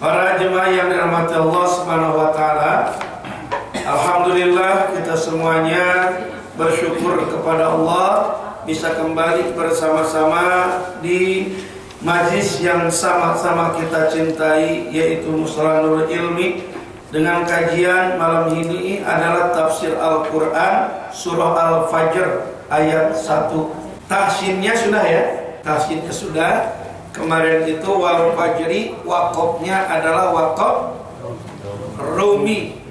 Para jemaah yang dirahmati Allah Subhanahu wa taala, alhamdulillah kita semuanya bersyukur kepada Allah bisa kembali bersama-sama di majlis yang sama-sama kita cintai, yaitu Mushola Nurul Ilmi. Dengan kajian malam ini adalah tafsir Al-Quran surah Al-Fajr ayat 1. Tahsinnya sudah ya? Tahsinnya sudah. Kemarin itu wal fajri, wakofnya adalah wakof rumi.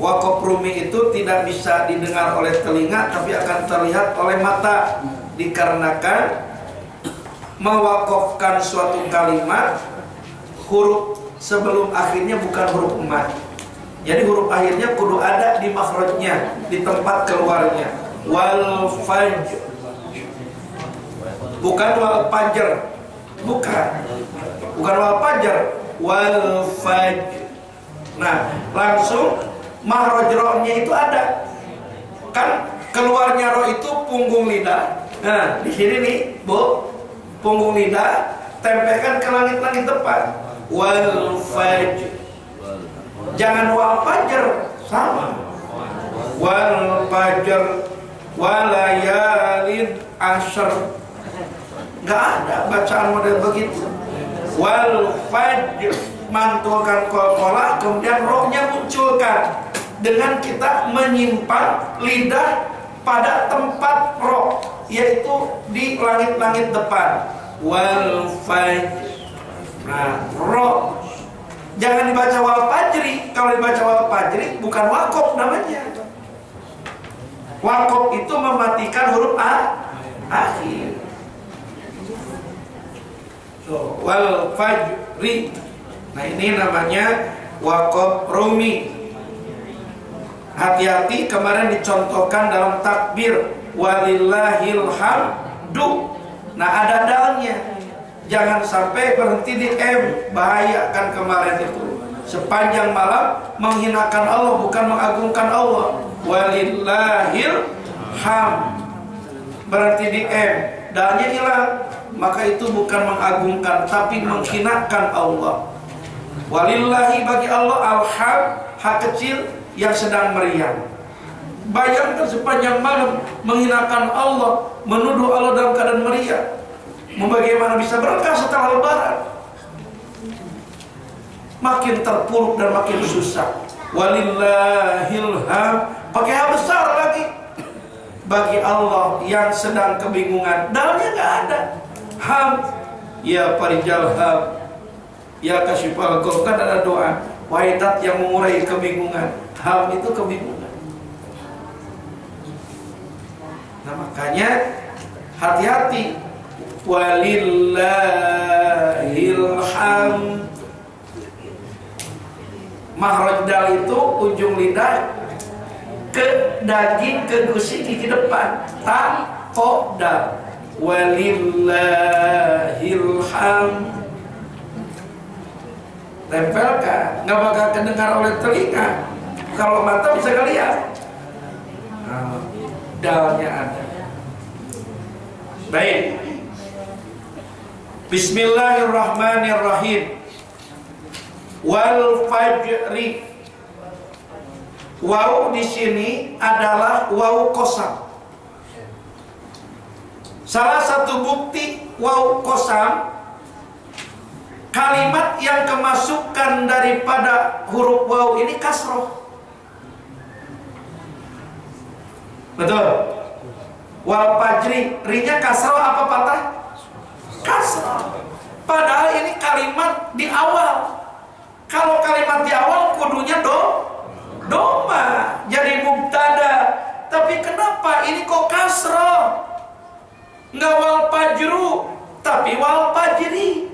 Wakof rumi itu tidak bisa didengar oleh telinga, tapi akan terlihat oleh mata. Dikarenakan mewakofkan suatu kalimat, huruf sebelum akhirnya bukan huruf mat. Jadi huruf akhirnya kudu ada di makhrajnya, di tempat keluarnya. Wal fajr, bukan wal fajr. Bukan wal fajr, wal fajr. Nah, langsung makhraj ro-nya itu ada. Kan keluarnya ro itu punggung lidah. Nah, di sini nih, Bu, punggung lidah tempelkan ke langit-langit depan. Wal fajr. Jangan wal fajr, sama. Wal fajr walayalin ashr. Gak ada bacaan model begitu. Wal fajr, mantulkan qalqalah, kemudian rohnya munculkan dengan kita menyimpan lidah pada tempat roh, yaitu di langit-langit depan. Wal fajr. Nah, roh jangan dibaca wal fajri. Kalau dibaca wal fajri bukan wakof namanya. Wakof itu mematikan huruf akhir. Wal fajri. Nah, ini namanya wakof rumi. Hati-hati, kemarin dicontohkan dalam takbir walillahil hamdu. Nah, ada dalnya. Jangan sampai berhenti di M. Bahaya kan kemarin itu. Sepanjang malam menghinakan Allah, bukan mengagungkan Allah. Walillahil hamd. Berhenti di M. Dalnya hilang. Maka itu bukan mengagungkan, tapi menghinakan Allah. Walillahi, bagi Allah, al-hamd, hak kecil yang sedang meriang. Bayangkan sepanjang malam menghinakan Allah, menuduh Allah dalam keadaan meriang. Bagaimana bisa berkah setelah lebaran? Makin terpuruk dan makin susah. Walillahil hamd, pakai hal besar lagi. Bagi Allah yang sedang kebingungan, dalnya nggak ada. Ham, ya parijal ham, ya kasyifal gham. Kan ada doa, wahai zat yang mengurai kebingungan. Ham itu kebingungan. Nah, makanya hati-hati. Walillahil hamd. Makhraj dal itu ujung lidah ke daging, ke gusi gigi depan. Ta, ko, dal. Walillahil hamd. Tempelkan, nggak bakal kedengar oleh telinga. Kalau mata bisa lihat. Nah, dalnya ada. Baik. Bismillahirrahmanirrahim. Wal fajri. Waw di sini adalah waw qasam. Salah satu bukti waw qasam, kalimat yang kemasukan daripada huruf waw ini kasroh. Betul. Wal fajri, rinya kasroh apa patah? Kasroh. Padahal ini kalimat di awal. Kalau kalimat di awal kudunya doma, jadi mubtada. Tapi kenapa ini kok kasroh? Nggak wal fajru, tapi wal fajri.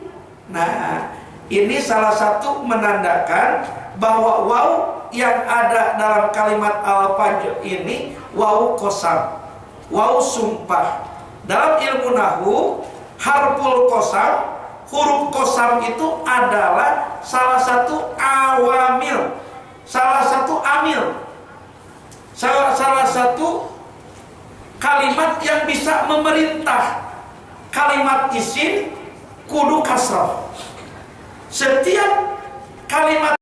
Nah, ini salah satu menandakan bahwa waw yang ada dalam kalimat al-fajr ini waw qasam, waw sumpah. Dalam ilmu nahwu, harful qasam, huruf qasam itu adalah salah satu awamil, salah satu amil, salah satu kalimat yang bisa memerintah. Kalimat isim kudu kasrah. Setiap kalimat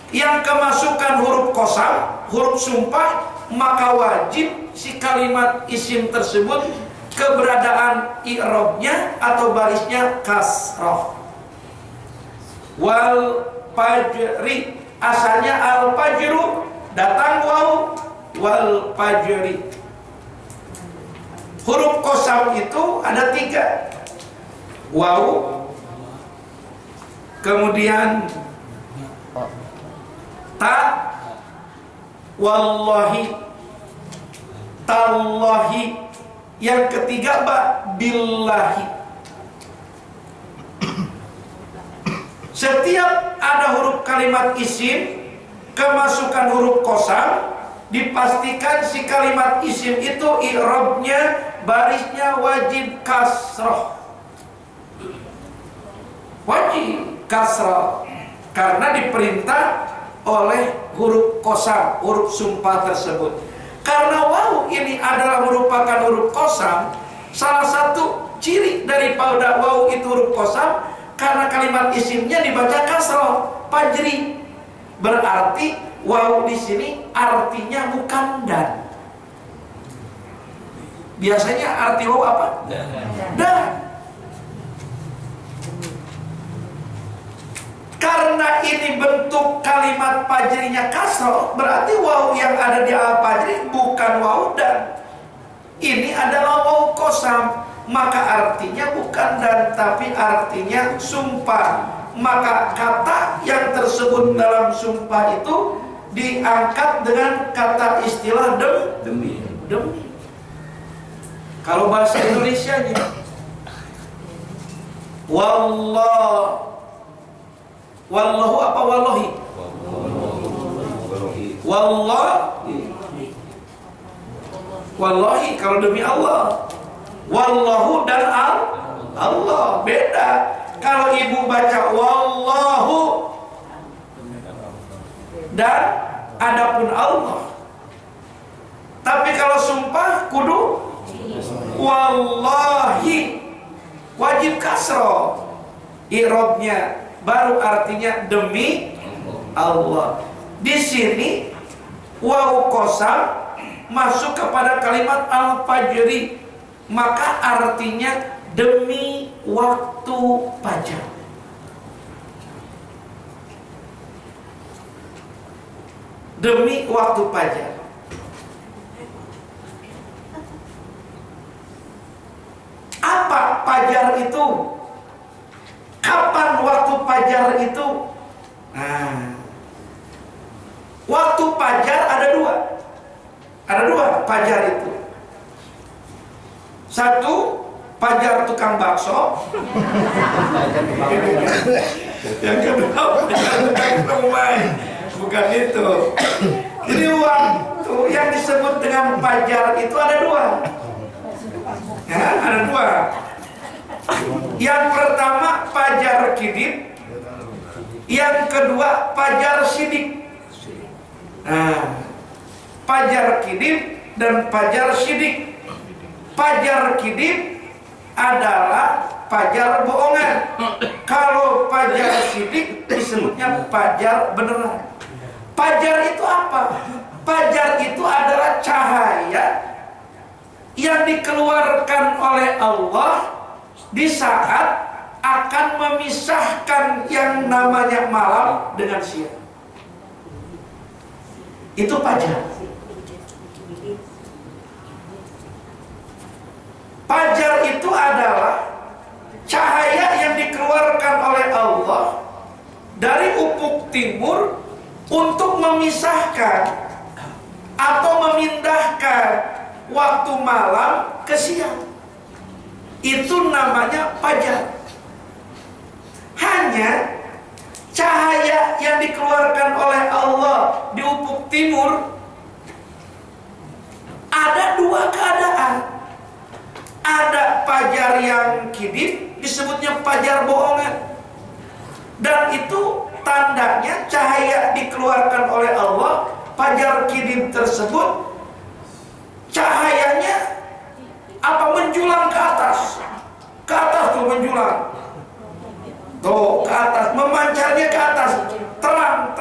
yang kemasukan huruf qasam, huruf sumpah, maka wajib si kalimat isim tersebut keberadaan i'rabnya atau barisnya kasrah. Wal fajri, asalnya al fajru, datang waw, wal fajri. Huruf qasam itu ada 3, waw, kemudian ta, wallahi, tallahi, yang ketiga billahi. Setiap ada huruf kalimat isim kemasukan huruf qasam, dipastikan si kalimat isim itu i'rabnya, barisnya wajib kasrah. Wajib kasrah karena diperintah oleh huruf qasam, huruf sumpah tersebut. Karena waw ini adalah merupakan huruf qasam, salah satu ciri daripada waw itu huruf qasam, karena kalimat isimnya dibaca kasrah, fajri. Berarti waw di sini artinya bukan dan. Biasanya arti waw apa? Dan. Karena ini bentuk kalimat fajrinya kasrah, berarti waw yang ada di al-fajri bukan waw dan. Ini adalah waw qasam, maka artinya bukan dan, tapi artinya sumpah. Maka kata yang tersebut dalam sumpah itu diangkat dengan kata istilah demi. Kalau bahasa Indonesianya, wallahu apa wallahi? Wallahi kalau demi Allah. Wallahu dan Allah beda. Kalau ibu baca wallahu dan adapun Allah. Tapi kalau sumpah kudu wallahi, wajib kasroh i'rabnya, baru artinya demi Allah. Di sini waw qasam masuk kepada kalimat al-fajri, maka artinya demi waktu fajar. Demi waktu fajar. Apa fajar itu? Kapan waktu fajar itu? Nah, waktu fajar ada dua. Ada dua fajar itu. Satu, fajar tukang bakso. Yang kedua, fajar tukang somai. Bukan itu. Jadi waktu yang disebut dengan fajar itu ada dua. Ya, ada dua. Yang pertama fajar kidib, yang kedua fajar sidik. Nah, fajar kidib dan fajar sidik. Fajar kidib adalah fajar bohongan. Kalau fajar sidik disebutnya fajar beneran. Fajar itu apa? Fajar itu adalah cahaya yang dikeluarkan oleh Allah di saat akan memisahkan yang namanya malam dengan siang. Itu fajar. Fajar itu adalah cahaya yang dikeluarkan oleh Allah dari ufuk timur untuk memisahkan atau memindahkan waktu malam ke siang. Itu namanya fajar. Hanya cahaya yang dikeluarkan oleh Allah di ufuk timur ada dua keadaan. Ada fajar yang kidib, disebutnya fajar bohongan. Dan itu tandanya cahaya dikeluarkan oleh Allah. Fajar kidib tersebut cahayanya apa? Menjulang ke atas. Ke atas tuh menjulang. Tuh ke atas, memancarnya ke atas, terang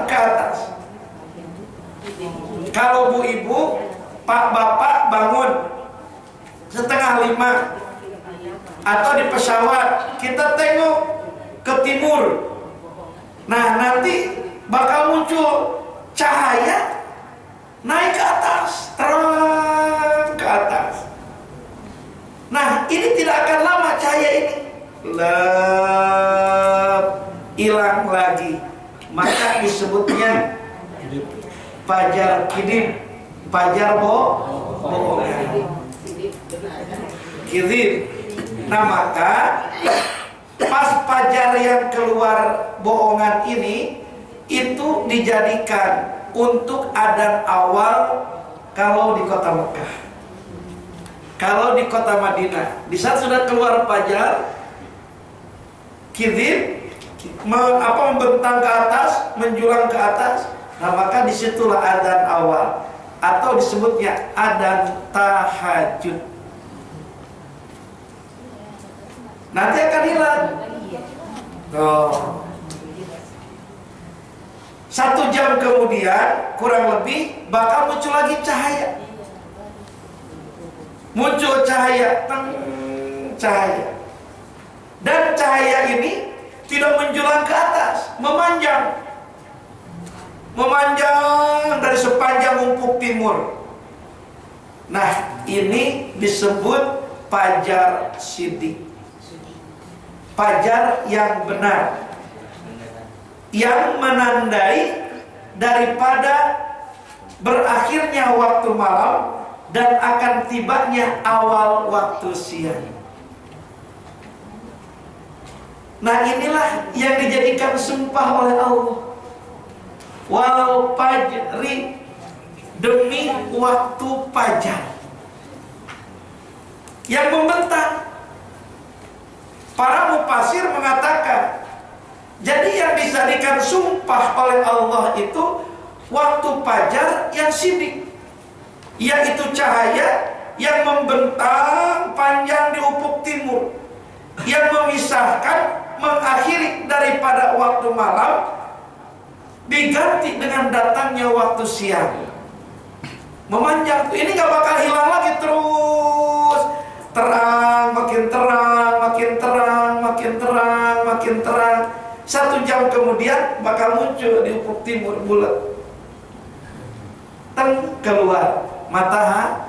ke atas. Kalau bu ibu, pak bapak bangun setengah 5 atau di pesawat kita tengok ke timur, nah nanti bakal muncul cahaya naik ke atas, terang ke atas. Nah ini tidak akan lama cahaya ini hilang lagi, maka disebutnya fajar kidib, fajar bohongan, kidib. Nah maka pas fajar yang keluar bohongan ini itu dijadikan untuk adzan awal kalau di kota Mekah. Kalau di kota Madinah, di saat sudah keluar fajar, kidib membentang ke atas, menjulang ke atas, nah maka disitulah adzan awal atau disebutnya adzan tahajud. Nanti akan hilang. Oh. 1 jam kemudian kurang lebih bakal muncul lagi cahaya. Muncul cahaya, cahaya. Dan cahaya ini tidak menjulang ke atas, memanjang. Memanjang dari sepanjang ufuk timur. Nah, ini disebut fajar siddiq. Fajar yang benar, yang menandai daripada berakhirnya waktu malam dan akan tibanya awal waktu siang. Nah inilah yang dijadikan sumpah oleh Allah, wal fajri, demi waktu fajar yang membentang. Para mufasir mengatakan, jadi yang dijadikan sumpah oleh Allah itu waktu fajar yang siddiq, yaitu cahaya yang membentang panjang di ufuk timur, yang memisahkan, mengakhiri daripada waktu malam, diganti dengan datangnya waktu siang, memanjang. Ini gak bakal hilang lagi, terus terang, makin terang, makin terang, makin terang, makin terang. 1 jam kemudian bakal muncul di ufuk timur bulat, keluar matahari.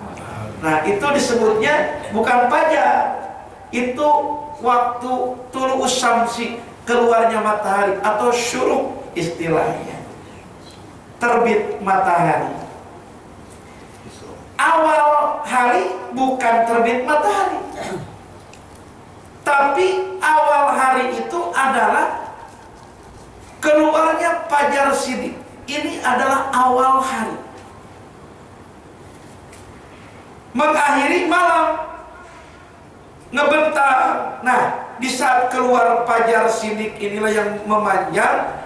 Nah itu disebutnya bukan fajar, itu waktu tulu'us syamsi, keluarnya matahari, atau syuruk istilahnya, terbit matahari. Awal hari bukan terbit matahari, tapi awal hari itu adalah keluarnya fajar siddiq. Ini adalah awal hari, mengakhiri malam, ngebentang. Nah, di saat keluar fajar siddiq inilah yang memanjang.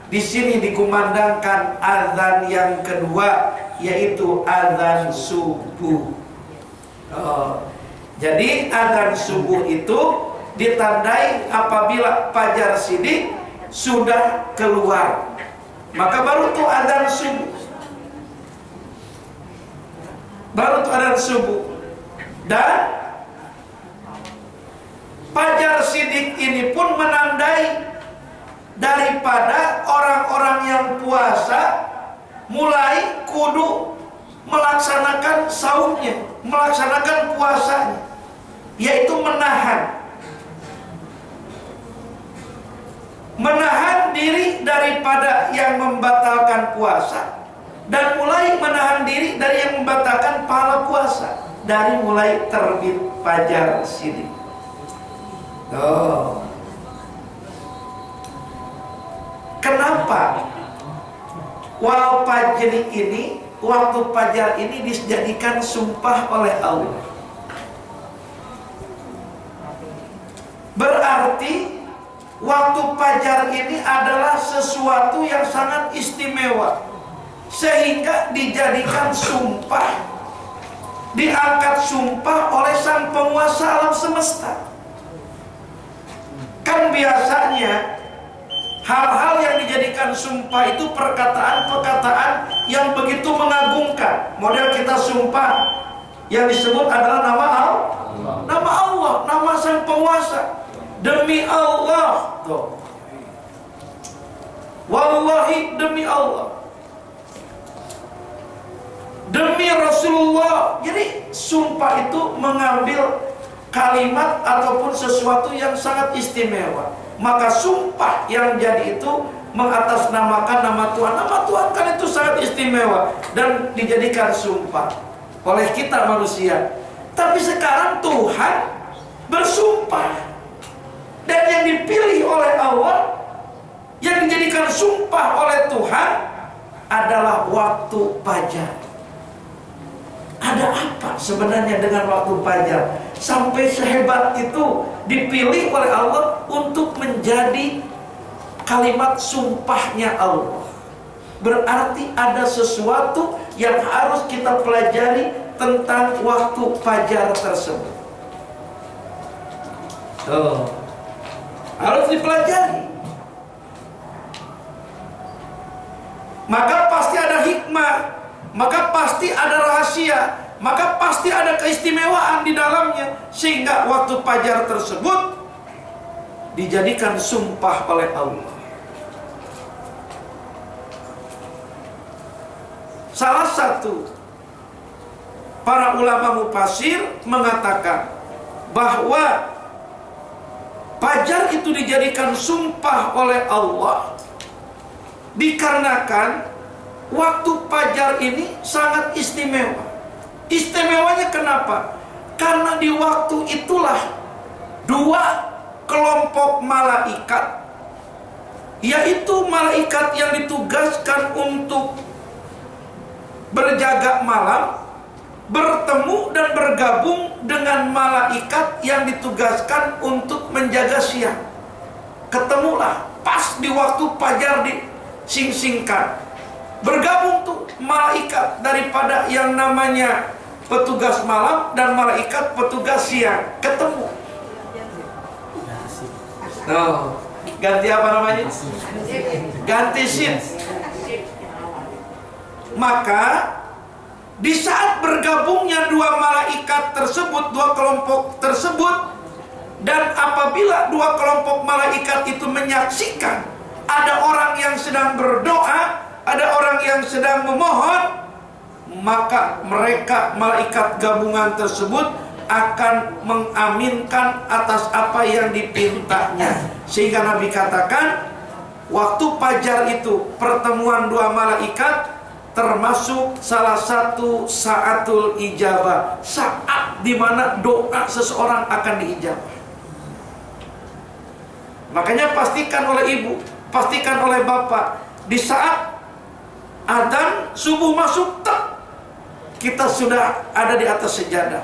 Di sini dikumandangkan azan yang kedua, yaitu azan subuh. Jadi azan subuh itu ditandai apabila fajar siddiq sudah keluar, maka baru tuh azan subuh. Baru tuh azan subuh. Dan fajar siddiq ini pun menandai daripada orang-orang yang puasa mulai kudu melaksanakan saumnya, melaksanakan puasanya, yaitu menahan diri daripada yang membatalkan puasa, dan mulai menahan diri dari yang membatalkan pahala puasa, dari mulai terbit fajar siddiq. Kenapa wal fajri ini, waktu fajar ini dijadikan sumpah oleh Allah? Berarti waktu fajar ini adalah sesuatu yang sangat istimewa, sehingga dijadikan sumpah, diangkat sumpah oleh sang penguasa alam semesta. Yang biasanya hal-hal yang dijadikan sumpah itu perkataan-perkataan yang begitu mengagungkan. Model kita sumpah yang disebut adalah nama Allah, nama Allah, nama Sang Penguasa. Demi Allah, tuh. Wallahi, demi Allah, demi Rasulullah. Jadi sumpah itu mengambil kalimat ataupun sesuatu yang sangat istimewa. Maka sumpah yang jadi itu mengatasnamakan nama Tuhan. Nama Tuhan kan itu sangat istimewa dan dijadikan sumpah oleh kita manusia. Tapi sekarang Tuhan bersumpah, dan yang dipilih oleh Allah, yang dijadikan sumpah oleh Tuhan adalah waktu fajar. Ada apa sebenarnya dengan waktu fajar sampai sehebat itu dipilih oleh Allah untuk menjadi kalimat sumpahnya Allah? Berarti ada sesuatu yang harus kita pelajari tentang waktu fajar tersebut. Harus dipelajari. Maka pasti ada hikmah, maka pasti ada rahasia, maka pasti ada keistimewaan di dalamnya, sehingga waktu fajar tersebut dijadikan sumpah oleh Allah. Salah satu para ulama mufasir mengatakan bahwa fajar itu dijadikan sumpah oleh Allah dikarenakan waktu fajar ini sangat istimewa. Istimewanya kenapa? Karena di waktu itulah dua kelompok malaikat, yaitu malaikat yang ditugaskan untuk berjaga malam, bertemu dan bergabung dengan malaikat yang ditugaskan untuk menjaga siang. Ketemulah pas di waktu fajar dising-singkan. Bergabung tuh malaikat daripada yang namanya petugas malam dan malaikat petugas siang. Ketemu. Ganti apa namanya? Ganti shift. Maka di saat bergabungnya dua malaikat tersebut, dua kelompok tersebut, dan apabila dua kelompok malaikat itu menyaksikan ada orang yang sedang berdoa, ada orang yang sedang memohon, maka mereka malaikat gabungan tersebut akan mengaminkan atas apa yang dipintanya. Sehingga Nabi katakan, waktu fajar itu pertemuan dua malaikat termasuk salah satu saatul ijabah, saat dimana doa seseorang akan diijabah. Makanya pastikan oleh ibu, pastikan oleh bapak, di saat adzan subuh masuk, kita sudah ada di atas sejadah,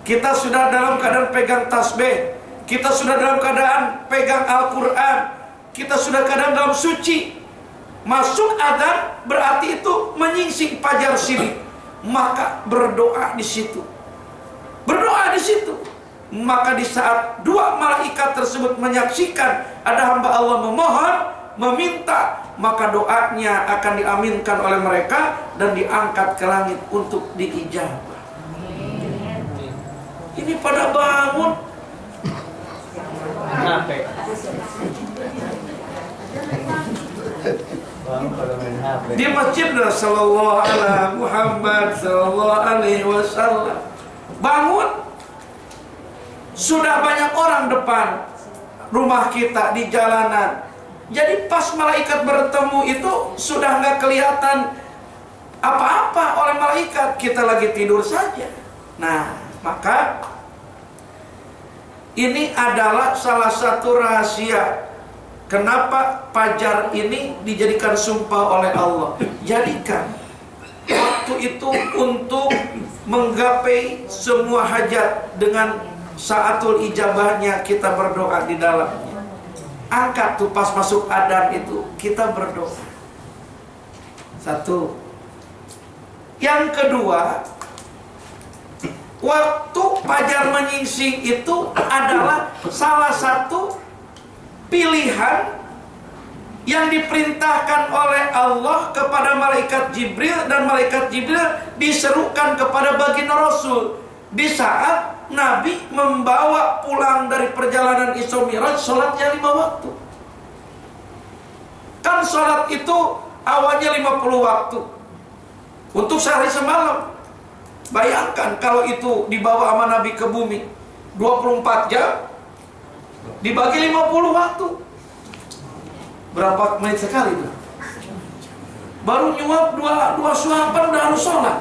kita sudah dalam keadaan pegang tasbih, kita sudah dalam keadaan pegang Al-Quran, kita sudah keadaan dalam suci. Masuk adzan berarti itu menyingsing fajar sidik, maka berdoa di situ. Berdoa di situ. Maka di saat dua malaikat tersebut menyaksikan ada hamba Allah memohon, meminta, maka doanya akan diaminkan oleh mereka dan diangkat ke langit untuk diijabah. Ini pada bangun. Di masjid Rasulullah ala Muhammad sallallahu alaihi wasallam. Bangun, sudah banyak orang depan rumah kita di jalanan. Jadi pas malaikat bertemu itu sudah nggak kelihatan apa-apa oleh malaikat, kita lagi tidur saja. Nah, maka ini adalah salah satu rahasia kenapa fajar ini dijadikan sumpah oleh Allah. Jadikan waktu itu untuk menggapai semua hajat dengan saatul ijabahnya, kita berdoa di dalamnya. Angkat tuh pas masuk adzan itu kita berdoa. Satu. Yang kedua, waktu fajar menyingsing itu adalah salah satu pilihan yang diperintahkan oleh Allah kepada malaikat Jibril, dan malaikat Jibril diserukan kepada baginda Rasul di saat Nabi membawa pulang dari perjalanan Isra Mi'raj sholatnya 5 waktu. Kan sholat itu awalnya 50 waktu untuk sehari semalam. Bayangkan kalau itu dibawa sama Nabi ke bumi 24 jam dibagi 50 waktu, berapa menit sekali itu? Baru nyuap dua suapan udah harus sholat.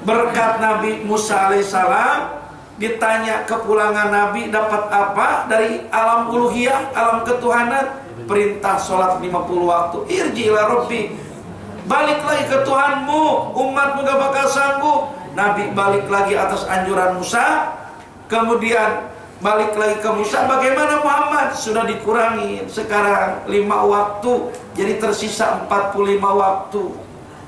Berkat Nabi Musa alaihissalam, ditanya kepulangan Nabi dapat apa dari alam uluhiyah, alam ketuhanan, perintah sholat 50 waktu. Irji ila rabbi, balik lagi ke Tuhanmu, umatmu gak bakal sanggup. Nabi balik lagi atas anjuran Musa, kemudian balik lagi ke Musa. Bagaimana Muhammad? Sudah dikurangi sekarang 5 waktu, jadi tersisa 45 waktu.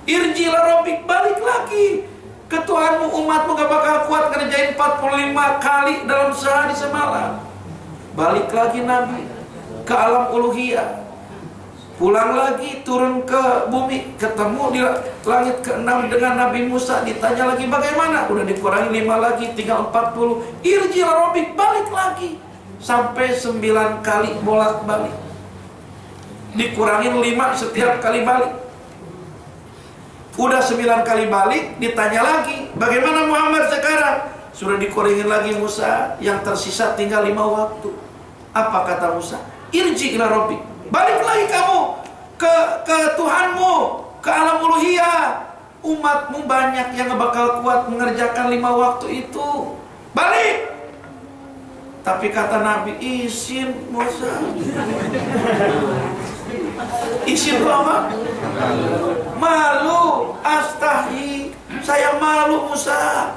Irji ila rabbi, balik lagi ke Tuhanmu, umatmu gak bakal kuat ngerjain 45 kali dalam sehari semalam. Balik lagi Nabi ke alam uluhiyah, pulang lagi turun ke bumi, ketemu di langit ke-6 dengan Nabi Musa, ditanya lagi bagaimana, udah dikurangi 5 lagi, tinggal 40. Irji ila rabbik, balik lagi sampai 9 kali bolak-balik, dikurangin 5 setiap kali balik. Udah 9 kali balik, ditanya lagi bagaimana Muhammad sekarang, sudah dikurangin lagi Musa, yang tersisa tinggal 5 waktu. Apa kata Musa? Irji ila rabbik, balik lagi kamu ke Tuhanmu, ke alam uluhiyah. Umatmu banyak yang bakal kuat mengerjakan 5 waktu itu. Balik. Tapi kata Nabi, izin Musa. Izin apa? Malu, astahi, saya malu Musa.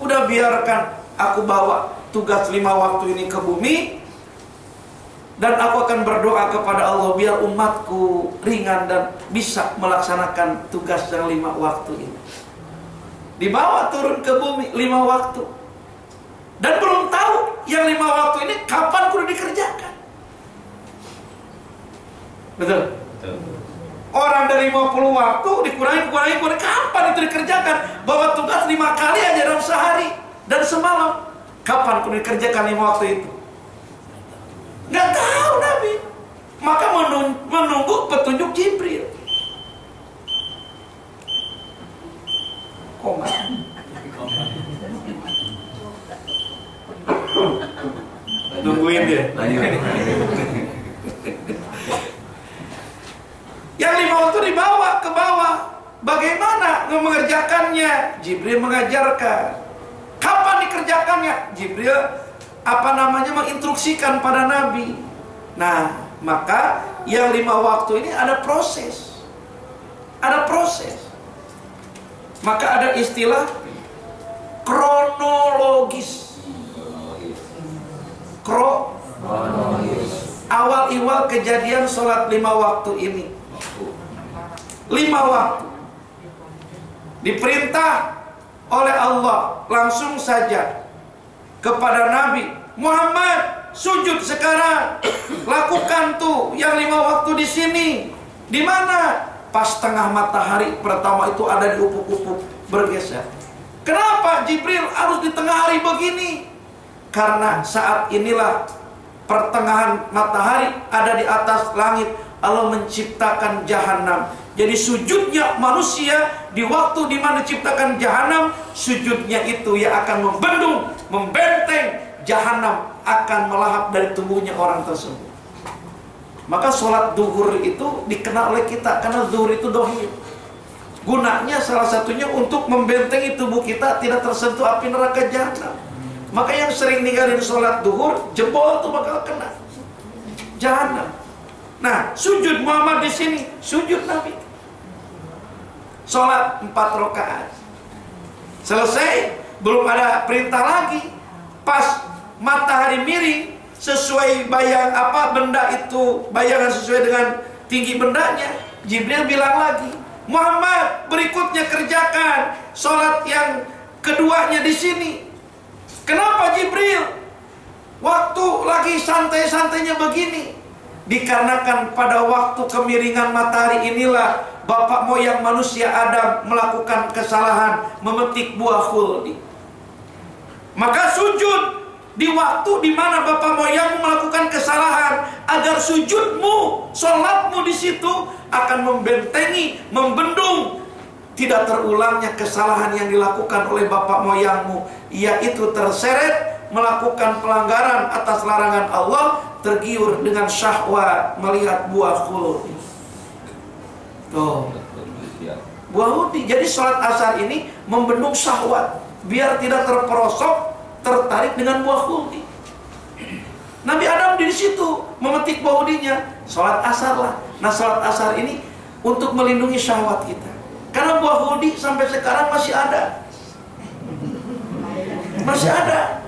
Udah biarkan aku bawa tugas 5 waktu ini ke bumi, dan aku akan berdoa kepada Allah biar umatku ringan dan bisa melaksanakan tugas yang 5 waktu ini. Dibawa turun ke bumi 5 waktu, dan belum tahu yang 5 waktu ini kapan kudu dikerjakan. Betul? Orang dari 50 waktu dikurangi, kapan itu dikerjakan? Bawa tugas 5 kali aja dalam sehari dan semalam, kapan kudu dikerjakan 5 waktu itu? Nggak tahu Nabi. Maka menunggu petunjuk Jibril. Koma. Nungguin dia. Yang 5 waktu dibawa ke bawah. Bagaimana mengerjakannya? Jibril mengajarkan. Kapan dikerjakannya? Jibril menginstruksikan pada Nabi. Nah, maka yang 5 waktu ini ada proses. Ada proses. Maka ada istilah kronologis. Awal-awal kejadian sholat 5 waktu ini. 5 waktu diperintah oleh Allah langsung saja kepada Nabi Muhammad, sujud sekarang, lakukan tuh yang 5 waktu di sini. Di mana? Pas tengah matahari pertama itu ada di ufuk-ufuk bergeser. Kenapa Jibril harus di tengah hari begini? Karena saat inilah pertengahan matahari ada di atas langit, Allah menciptakan jahanam. Jadi sujudnya manusia di waktu di mana diciptakan jahanam, sujudnya itu yang akan membendung, membenteng jahanam, akan melahap dari tubuhnya orang tersebut. Maka sholat duhur itu dikenal oleh kita karena duhur itu dohir. Gunanya salah satunya untuk membentengi tubuh kita tidak tersentuh api neraka jahanam. Maka yang sering ninggalin sholat duhur, jebol tuh bakal kena jahanam. Nah, sujud Muhammad di sini, sujud Nabi. Sholat 4 rakaat. Selesai, belum ada perintah lagi. Pas matahari miring sesuai benda itu, bayangan sesuai dengan tinggi bendanya, Jibril bilang lagi, Muhammad, berikutnya kerjakan sholat yang keduanya di sini. Kenapa Jibril waktu lagi santai-santainya begini? Dikarenakan pada waktu kemiringan matahari inilah bapak moyang manusia Adam melakukan kesalahan, memetik buah khuldi. Maka sujud di waktu di mana bapak moyangmu melakukan kesalahan, agar sujudmu, sholatmu di situ akan membentengi, membendung tidak terulangnya kesalahan yang dilakukan oleh bapak moyangmu, yaitu terseret melakukan pelanggaran atas larangan Allah, tergiur dengan syahwat melihat buah khuldi. Tuh, buah khuldi. Jadi sholat asar ini membendung syahwat biar tidak terperosok tertarik dengan buah khuldi. Nabi Adam di situ memetik buah khuldinya, sholat asar lah. Nah, sholat asar ini untuk melindungi syahwat kita, karena buah khuldi sampai sekarang masih ada. Masih ada.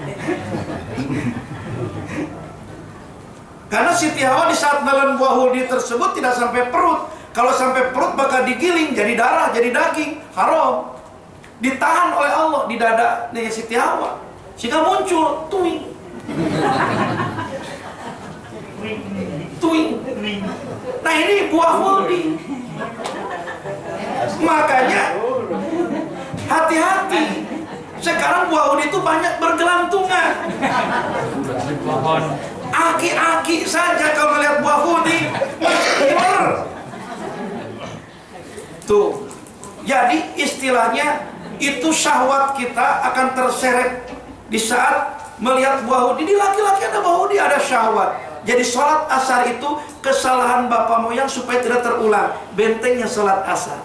Karena Siti Hawa di saat menelan buah khuldi tersebut tidak sampai perut. Kalau sampai perut bakal digiling jadi darah, jadi daging, haram. Ditahan oleh Allah di dada Siti Hawa, sehingga muncul tuing. Tuing. Nah, ini buah khuldi. Makanya hati-hati. Sekarang buah khuldi itu banyak bergelantungan. Aki-aki saja kalau melihat buah khuldi tuh. Jadi istilahnya itu syahwat kita akan terseret di saat melihat buah khuldi. Di laki-laki ada buah khuldi, ada syahwat. Jadi sholat asar itu kesalahan bapak moyang supaya tidak terulang. Bentengnya sholat asar.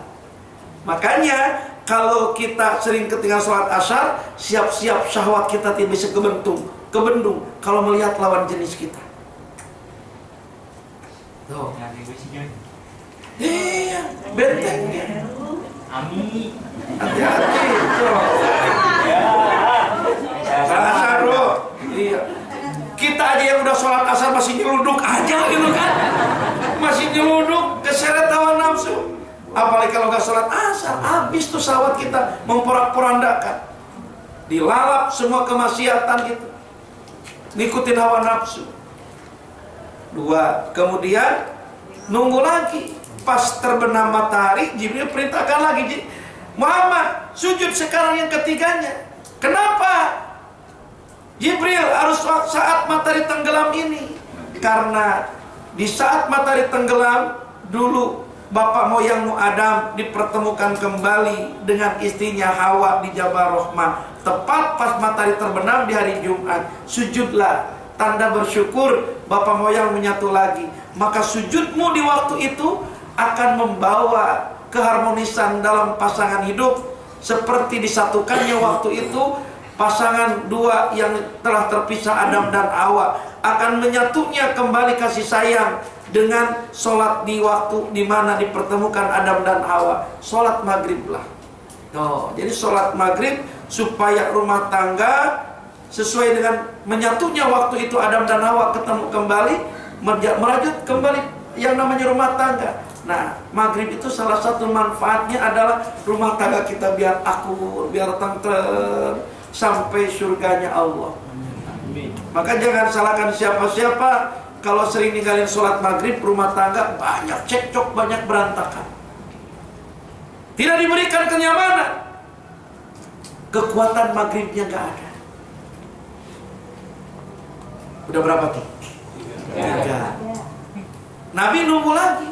Makanya kalau kita sering ketinggalan sholat asar, siap-siap syahwat kita tidak bisa kebendung kalau melihat lawan jenis kita. Tuh. Iya, bentengnya. Ami. Hati-hati. Asar bro. Iya. Kita aja yang udah sholat asar masih nyeluduk aja gitu kan. Masih nyeluduk, keseret hawa nafsu. Apalagi kalau nggak sholat asar, habis tuh syahwat kita memporak-porandakan. Dilalap semua kemaksiatan gitu, ngikutin hawa nafsu. Dua, kemudian nunggu lagi. Pas terbenam matahari, Jibril perintahkan lagi, Muhammad sujud sekarang yang ketiganya. Kenapa Jibril harus saat matahari tenggelam ini? Karena di saat matahari tenggelam dulu bapak moyangmu Adam dipertemukan kembali dengan istrinya Hawa di Jabal Rahmah. Tepat pas matahari terbenam di hari Jumat. Sujudlah, tanda bersyukur bapak moyang menyatu lagi. Maka sujudmu di waktu itu akan membawa keharmonisan dalam pasangan hidup, seperti disatukannya waktu itu pasangan dua yang telah terpisah Adam dan Hawa. Akan menyatunya kembali kasih sayang dengan sholat di waktu di mana dipertemukan Adam dan Hawa. Sholat maghrib lah. Oh, jadi sholat maghrib supaya rumah tangga sesuai dengan menyatunya waktu itu Adam dan Hawa ketemu kembali, merajut kembali yang namanya rumah tangga. Nah, maghrib itu salah satu manfaatnya adalah rumah tangga kita biar akur, biar tentrem sampai surganya Allah. Maka jangan salahkan siapa-siapa kalau sering ninggalin sholat maghrib, rumah tangga banyak cekcok, banyak berantakan. Tidak diberikan kenyamanan. Kekuatan maghribnya gak ada. Udah berapa tuh? 3. Nabi nunggu lagi.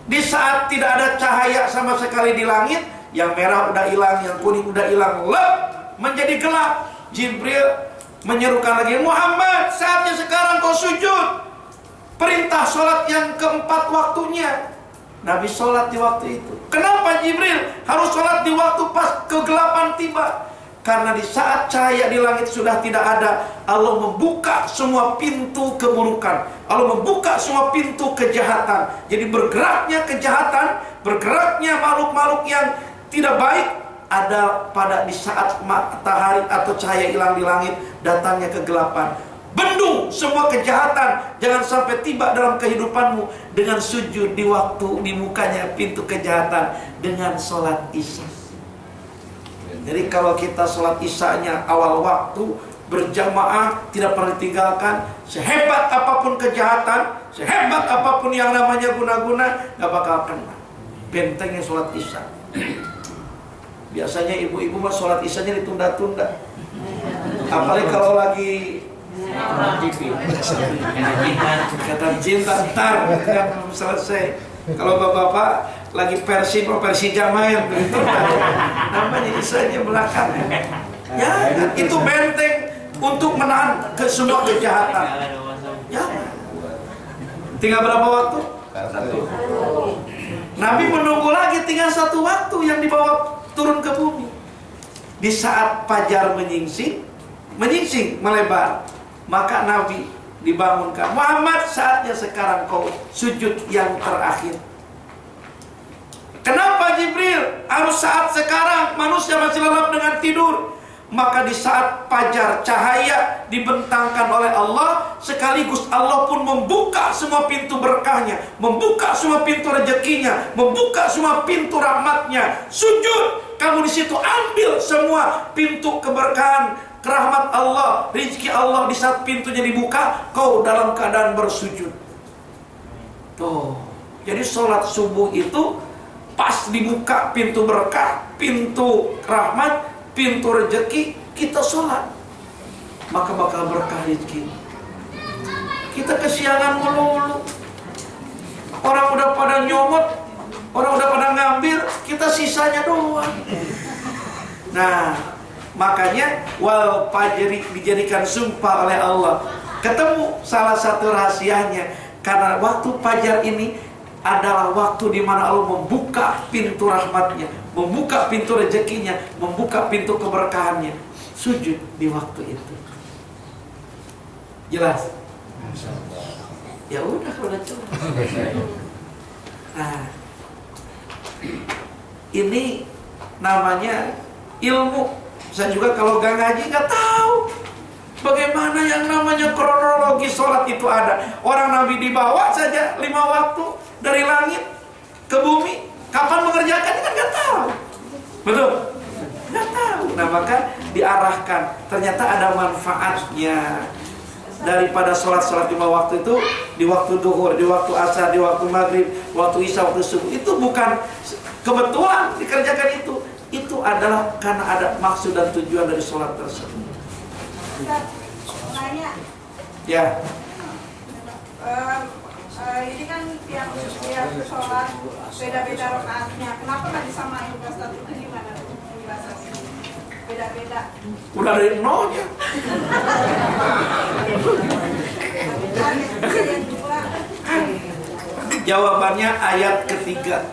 Di saat tidak ada cahaya sama sekali di langit, yang merah udah hilang, yang kuning udah hilang, menjadi gelap. Jibril menyerukan lagi, Muhammad, saatnya sekarang kau sujud. Perintah sholat yang keempat waktunya. Nabi sholat di waktu itu. Kenapa Jibril harus sholat di waktu pas kegelapan tiba? Karena di saat cahaya di langit sudah tidak ada, Allah membuka semua pintu keburukan. Allah membuka semua pintu kejahatan. Jadi bergeraknya kejahatan, bergeraknya makhluk-makhluk yang tidak baik ada pada di saat matahari atau cahaya hilang di langit, datangnya kegelapan. Bendung semua kejahatan, jangan sampai tiba dalam kehidupanmu dengan sujud di waktu di mukanya pintu kejahatan dengan sholat isya. Jadi kalau kita sholat isyanya awal waktu, berjamaah, tidak pernah ditinggalkan. Sehebat apapun kejahatan, sehebat apapun yang namanya guna-guna, gak bakal kena. Bentengnya sholat isya. Biasanya ibu-ibu mah sholat isyanya ditunda-tunda. Apalagi kalau lagi ikatan cinta, ntar kan selesai. Kalau bapak-bapak lagi Persija main, namanya isyanya belakang. Ya, itu benteng untuk menahan ke semua kejahatan. Ya, tinggal berapa waktu? Nabi menunggu lagi, tinggal 1 waktu yang dibawa turun ke bumi. Di saat fajar menyingsing melebar, maka Nabi dibangunkan. Muhammad, saatnya sekarang kau sujud yang terakhir. Kenapa Jibril harus saat sekarang? Manusia masih lelap dengan tidur. Maka di saat fajar cahaya dibentangkan oleh Allah, sekaligus Allah pun membuka semua pintu berkahnya, membuka semua pintu rezekinya, membuka semua pintu rahmatnya. Sujud, kamu di situ ambil semua pintu keberkahan, rahmat Allah, rezeki Allah. Di saat pintunya dibuka, kau dalam keadaan bersujud. Tuh, jadi sholat subuh itu pas dibuka pintu berkah, pintu rahmat, pintu rezeki, kita sholat, maka bakal berkah rezeki. Kita kesiangan melulu. Orang udah pada nyomot, orang udah pada ngambil, kita sisanya doang. Nah, makanya wal fajri dijadikan sumpah oleh Allah. Ketemu salah satu rahasianya, karena waktu fajar ini adalah waktu di mana Allah membuka pintu rahmatnya, membuka pintu rezekinya, membuka pintu keberkahannya. Sujud di waktu itu. Jelas? Ya udah kalau udah coba. Nah, ini namanya ilmu. Saya juga kalau gak ngaji gak tahu bagaimana yang namanya kronologi sholat itu ada. Orang Nabi dibawa saja 5 waktu dari langit ke bumi. Kapan mengerjakannya kan gak tahu. Betul? Gak tahu. Nah, maka diarahkan. Ternyata ada manfaatnya. Daripada sholat-sholat 5 waktu itu, di waktu duhur, di waktu asar, di waktu maghrib, waktu isya, waktu subuh, itu bukan kebetulan dikerjakan itu. Itu adalah karena ada maksud dan tujuan dari sholat tersebut. Nanya. Ya. Ini kan tiap sholat beda-beda rakaatnya. Kenapa nggak disamain Ustaz? Itu gimana penjelasannya? Beda-beda. Udah dari nolnya. Jawabannya ayat ketiga.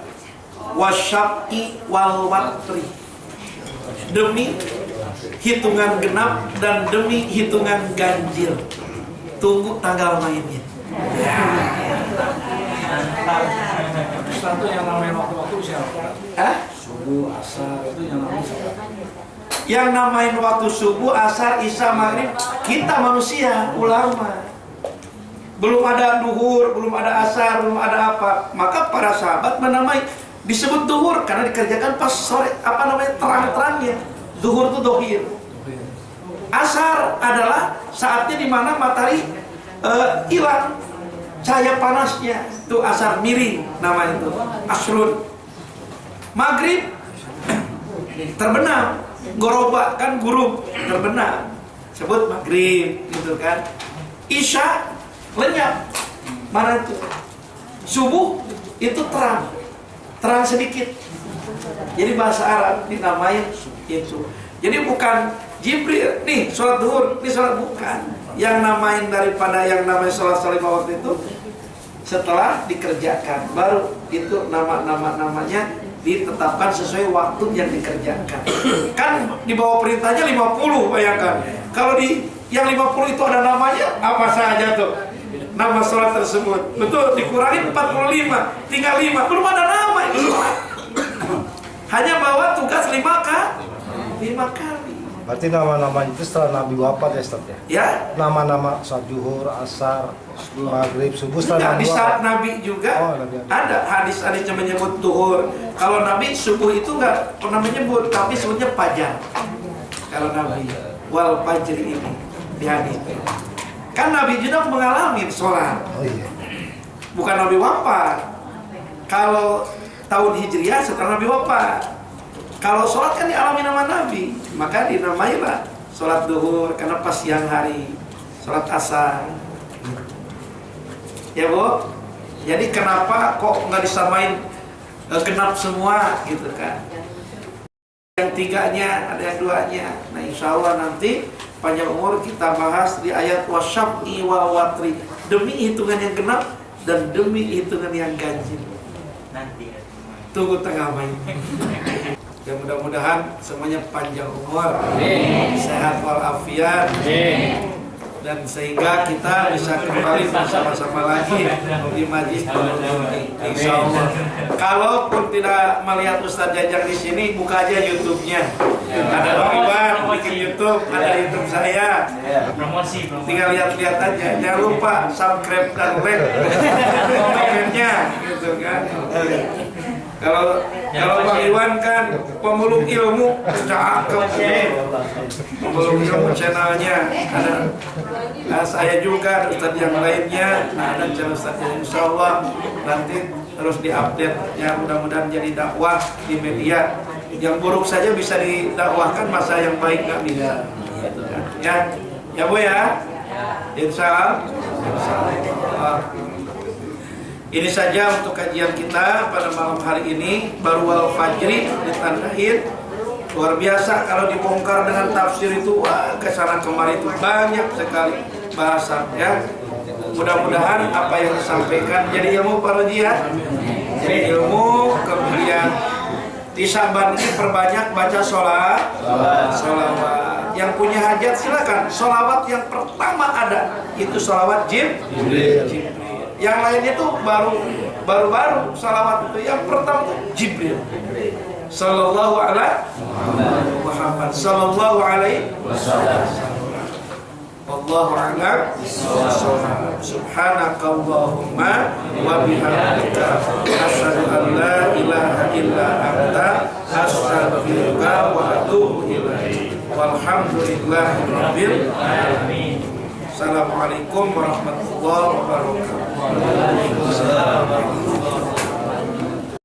Wasyaf'i wal watri. Demi hitungan genap dan demi hitungan ganjil. Tunggu tanggal mainnya. Satu yang namanya waktu-waktu siapa? Subuh, asar, itu yang namanya siapa? Yang namain waktu subuh, asar, isya, maghrib, kita manusia, ulama. Belum ada duhur, belum ada asar, belum ada apa. Maka para sahabat menamai, disebut duhur karena dikerjakan pas sore, terang-terangnya. Duhur itu dohir. Asar adalah saatnya di mana matahari hilang cahaya panasnya, itu asar miring namanya itu, asrun. Maghrib terbenam, gorobak kan gurub, terbenam, sebut maghrib gitu kan. Isya lenyap, mana itu. Subuh itu terang sedikit. Jadi bahasa Arab dinamain itu. Jadi bukan Jibril nih sholat duhur, nih sholat, bukan. Yang namain daripada yang namanya sholat 5 waktu itu setelah dikerjakan, baru itu namanya ditetapkan sesuai waktu yang dikerjakan. Kan di bawah perintahnya 50, bayangkan. Kalau di yang 50 itu ada namanya apa saja tuh nama sholat tersebut. Betul, dikurangi 45, tinggal 5, belum ada nama ini sholat. Hanya bawa tugas 5 kali. Berarti nama-nama itu setelah Nabi wafat ya Ustaz ya? Ya. Nama-nama sholat zuhur, asar, maghrib, subuh setelah Nabi di wafat. saat Nabi juga ada hadis-hadis yang menyebut duhur. Kalau Nabi subuh itu nggak pernah menyebut, tapi sebutnya fajar. Kalau Nabi wal fajri ini di hadis. Kan Nabi juga mengalami sholat, Oh iya. bukan Nabi wafat. Kalau tahun Hijriah setelah Nabi wafat. Kalau sholat kan dialami nama Nabi, maka dinamailah sholat duhur karena pas siang hari, sholat asar. Ya Bu, jadi kenapa kok nggak disamain genap semua gitu kan? Yang tiganya, ada yang duanya. Nah insya Allah nanti panjang umur kita bahas di ayat wasyaf'i wa watri, demi hitungan yang genap dan demi hitungan yang ganjil. Nanti Tunggu tengah main. Ya mudah-mudahan semuanya panjang umur, sehat walafiat, dan sehingga kita bisa kembali bersama-sama lagi di majlis ini, insya Allah. Kalaupun tidak melihat Ustadz Jajang di sini, buka aja YouTube-nya. Ada Bang Iwan bikin YouTube, ada YouTube saya. promosi. Tinggal lihat-lihat aja. Jangan lupa subscribe dan like komennya, gitu kan. Kalau Bang Iwan kan pemulung ilmu, cakep. Pemulung ilmu channelnya ada. Nah, saya juga, Ustadz yang lainnya, ada channel Ustadz yang insya Allah nanti terus diupdate. Ya mudah-mudahan jadi dakwah di media. Yang buruk saja bisa didakwahkan, masa yang baik nggak bisa. Ya Bu ya. Insya Allah. Ini saja untuk kajian kita pada malam hari ini. Baru al-fajri ditandain. Luar biasa kalau dibongkar dengan tafsir itu, wah, kesana kemari itu banyak sekali bahasan ya. Mudah-mudahan apa yang disampaikan jadi ilmu para ya. Jadi ilmu, kemudian di Syaban ini perbanyak baca sholawat. Yang punya hajat silakan. Sholawat yang pertama ada itu sholawat Jibril. Yang lainnya itu baru sholawat itu. Yang pertama itu Jibril. Sallallahu alaihi Muhammad sallallahu alaihi wasallam. Wallahu a'lam bishawab. Subhanakallahumma wa bihamdika asyhadu an la ilaha illa anta astaghfiruka wa atubu ilaik. Walhamdulillahi rabbil alamin. Assalamualaikum warahmatullahi wabarakatuh.